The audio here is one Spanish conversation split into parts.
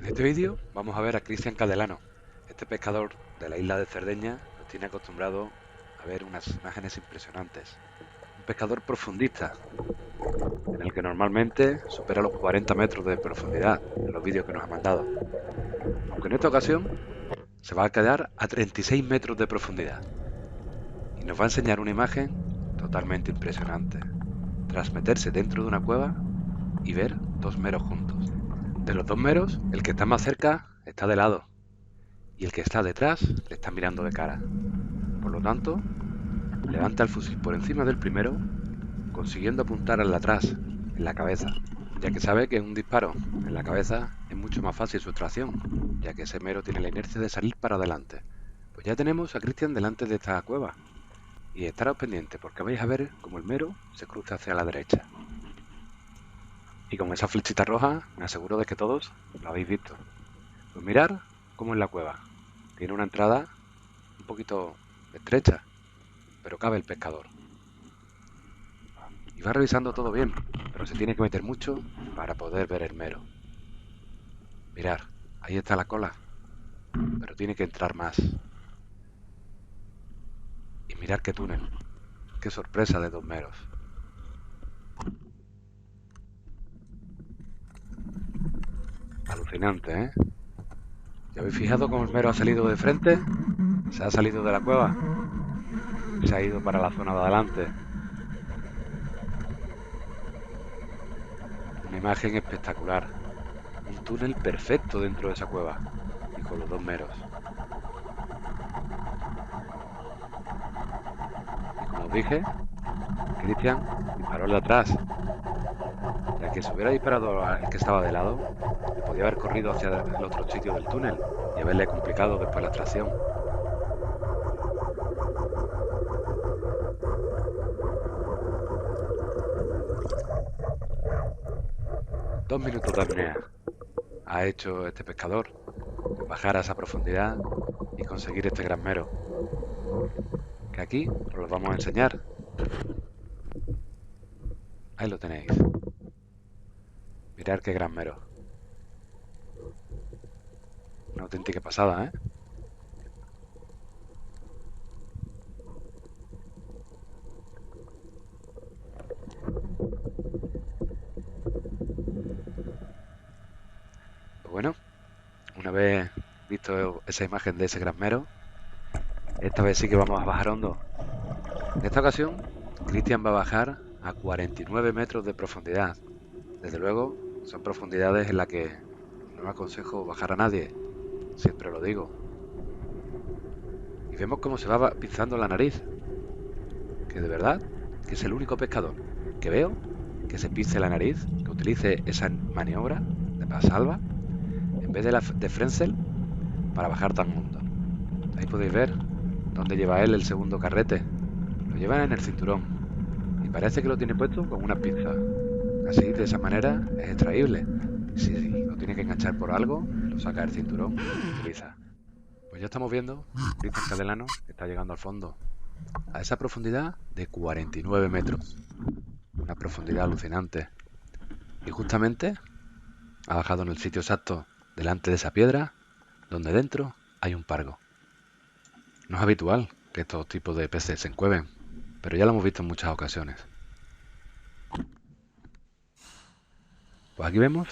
En este vídeo vamos a ver a Cristian Cadelano. Este pescador de la isla de Cerdeña nos tiene acostumbrado a ver unas imágenes impresionantes. Un pescador profundista, en el que normalmente supera los 40 metros de profundidad en los vídeos que nos ha mandado. Aunque en esta ocasión se va a quedar a 36 metros de profundidad. Y nos va a enseñar una imagen totalmente impresionante. Tras meterse dentro de una cueva y ver dos meros juntos. De los dos meros, el que está más cerca está de lado y el que está detrás le está mirando de cara. Por lo tanto, levanta el fusil por encima del primero, consiguiendo apuntar al de atrás, en la cabeza, ya que sabe que un disparo en la cabeza es mucho más fácil su extracción, ya que ese mero tiene la inercia de salir para adelante. Pues ya tenemos a Cristian delante de esta cueva, y estaros pendientes porque vais a ver cómo el mero se cruza hacia la derecha. Y con esa flechita roja me aseguro de que todos lo habéis visto. Pues mirar cómo es la cueva. Tiene una entrada un poquito estrecha, pero cabe el pescador. Y va revisando todo bien, pero se tiene que meter mucho para poder ver el mero. Mirar, ahí está la cola, pero tiene que entrar más. Y mirar qué túnel, qué sorpresa de dos meros. Alucinante, ¿eh? ¿Ya habéis fijado cómo el mero ha salido de frente? Se ha salido de la cueva y se ha ido para la zona de adelante. Una imagen espectacular. Un túnel perfecto dentro de esa cueva y con los dos meros. Y como os dije, Cristian disparó el de atrás, ya que si hubiera disparado al que estaba de lado, le podía haber corrido hacia el otro sitio del túnel y haberle complicado después la extracción. Dos minutos de apnea ha hecho este pescador, bajar a esa profundidad y conseguir este gran mero, que aquí os lo vamos a enseñar. Ahí lo tenéis. Mirad qué gran mero. Una auténtica pasada, ¿eh? Pues bueno, una vez visto esa imagen de ese gran mero, esta vez sí que vamos a bajar hondo. En esta ocasión, Cristian va a bajar a 49 metros de profundidad. Desde luego, son profundidades en las que no aconsejo bajar a nadie, siempre lo digo. Y vemos cómo se va pisando la nariz, que de verdad que es el único pescador que veo que se pise la nariz, que utilice esa maniobra de pasalva en vez de la de Frenzel para bajar tan hondo. Ahí podéis ver dónde lleva él el segundo carrete. Lo lleva en el cinturón y parece que lo tiene puesto con una pinza. Así, de esa manera, es extraíble. Si lo tiene que enganchar por algo, lo saca del cinturón y lo utiliza. Pues ya estamos viendo, Cristian Cadelano está llegando al fondo, a esa profundidad de 49 metros. Una profundidad alucinante. Y justamente ha bajado en el sitio exacto, delante de esa piedra, donde dentro hay un pargo. No es habitual que estos tipos de peces se encueven, pero ya lo hemos visto en muchas ocasiones. Pues aquí vemos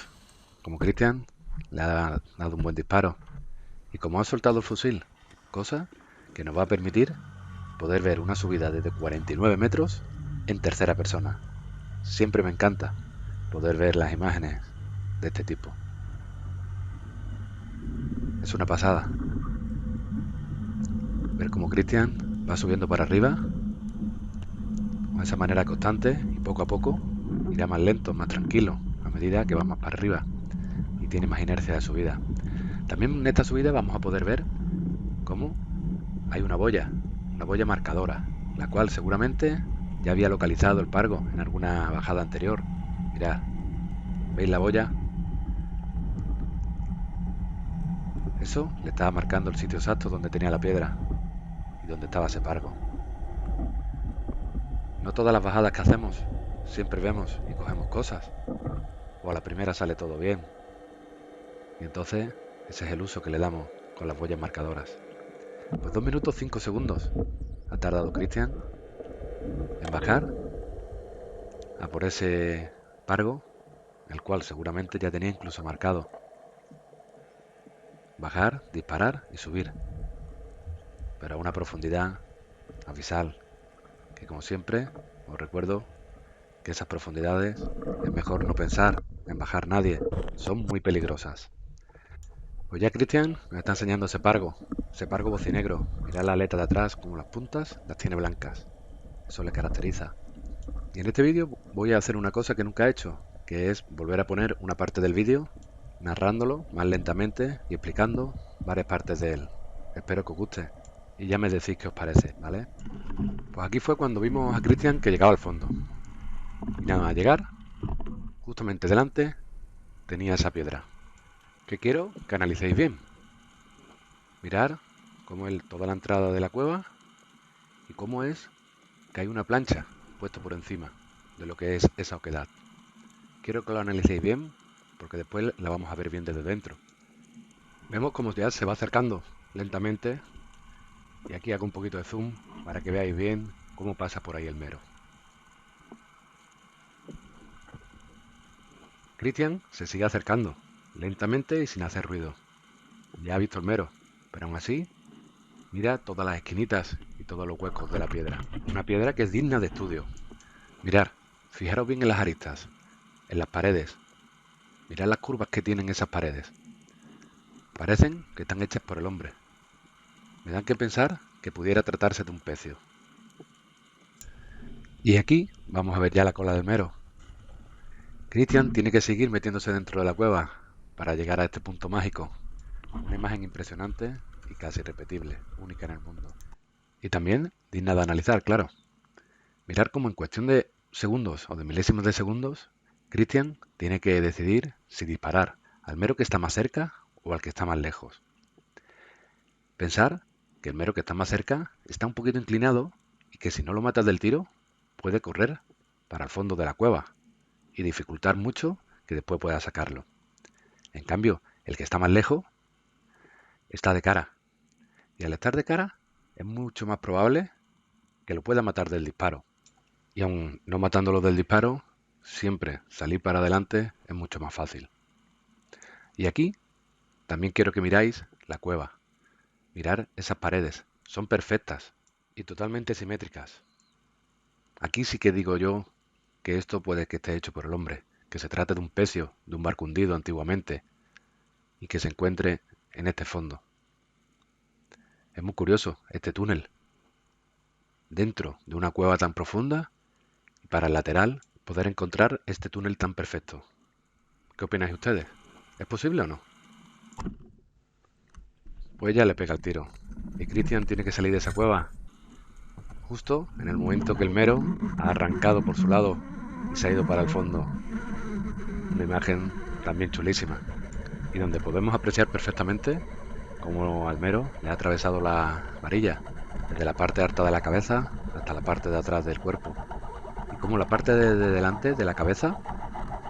como Cristian le ha dado un buen disparo y como ha soltado el fusil, cosa que nos va a permitir poder ver una subida desde 49 metros en tercera persona. Siempre me encanta poder ver las imágenes de este tipo. Es una pasada ver cómo Cristian va subiendo para arriba con esa manera constante y poco a poco irá más lento, más tranquilo a medida que va más para arriba y tiene más inercia de subida. También en esta subida vamos a poder ver cómo hay una boya marcadora, la cual seguramente ya había localizado el pargo en alguna bajada anterior. Mirad, ¿veis la boya? Eso le estaba marcando el sitio exacto donde tenía la piedra y donde estaba ese pargo. No todas las bajadas que hacemos siempre vemos y cogemos cosas, o a la primera sale todo bien. Y entonces ese es el uso que le damos con las huellas marcadoras. Pues 2 minutos 5 segundos ha tardado Cristian en bajar a por ese pargo, el cual seguramente ya tenía incluso marcado. Bajar, disparar y subir, pero a una profundidad abisal, que como siempre os recuerdo que esas profundidades es mejor no pensar en bajar nadie, son muy peligrosas. Pues ya Cristian me está enseñando ese pargo bocinegro. Mirad la aleta de atrás, como las puntas las tiene blancas, eso le caracteriza. Y en este vídeo voy a hacer una cosa que nunca he hecho, que es volver a poner una parte del vídeo narrándolo más lentamente y explicando varias partes de él. Espero que os guste y ya me decís qué os parece, ¿vale? Pues aquí fue cuando vimos a Cristian que llegaba al fondo. Y nada más llegar, justamente delante tenía esa piedra, que quiero que analicéis bien. Mirar cómo es toda la entrada de la cueva y cómo es que hay una plancha puesta por encima de lo que es esa oquedad. Quiero que lo analicéis bien porque después la vamos a ver bien desde dentro. Vemos cómo ya se va acercando lentamente y aquí hago un poquito de zoom para que veáis bien cómo pasa por ahí el mero. Cristian se sigue acercando lentamente y sin hacer ruido. Ya ha visto el mero, pero aún así mira todas las esquinitas y todos los huecos de la piedra. Una piedra que es digna de estudio. Mirad, fijaros bien en las aristas, en las paredes. Mirad las curvas que tienen esas paredes. Parecen que están hechas por el hombre. Me dan que pensar que pudiera tratarse de un pecio. Y aquí vamos a ver ya la cola del mero. Cristian tiene que seguir metiéndose dentro de la cueva para llegar a este punto mágico. Una imagen impresionante y casi irrepetible, única en el mundo. Y también digna de analizar, claro. Mirar cómo en cuestión de segundos o de milésimos de segundos, Cristian tiene que decidir si disparar al mero que está más cerca o al que está más lejos. Pensar que el mero que está más cerca está un poquito inclinado y que si no lo matas del tiro, puede correr para el fondo de la cueva y dificultar mucho que después pueda sacarlo. En cambio, el que está más lejos está de cara. Y al estar de cara, es mucho más probable que lo pueda matar del disparo. Y aun no matándolo del disparo, siempre salir para adelante es mucho más fácil. Y aquí también quiero que miráis la cueva. Mirar esas paredes. Son perfectas y totalmente simétricas. Aquí sí que digo yo que esto puede que esté hecho por el hombre, que se trate de un pecio, de un barco hundido antiguamente, y que se encuentre en este fondo. Es muy curioso este túnel, dentro de una cueva tan profunda, y para el lateral poder encontrar este túnel tan perfecto. ¿Qué opináis ustedes? ¿Es posible o no? Pues ella le pega el tiro, y Cristian tiene que salir de esa cueva, justo en el momento que el mero ha arrancado por su lado y se ha ido para el fondo. Una imagen también chulísima, y donde podemos apreciar perfectamente cómo al mero le ha atravesado la varilla, desde la parte alta de la cabeza hasta la parte de atrás del cuerpo. Y como la parte de delante de la cabeza,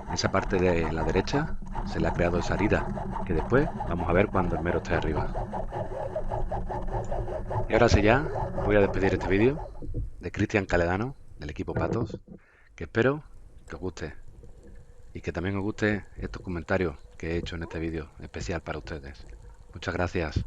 en esa parte de la derecha, se le ha creado esa herida, que después vamos a ver cuando el mero esté arriba. Y ahora sí ya, voy a despedir este vídeo de Cristian Caledano, del equipo Patos, que espero que os guste y que también os guste estos comentarios que he hecho en este vídeo especial para ustedes. Muchas gracias.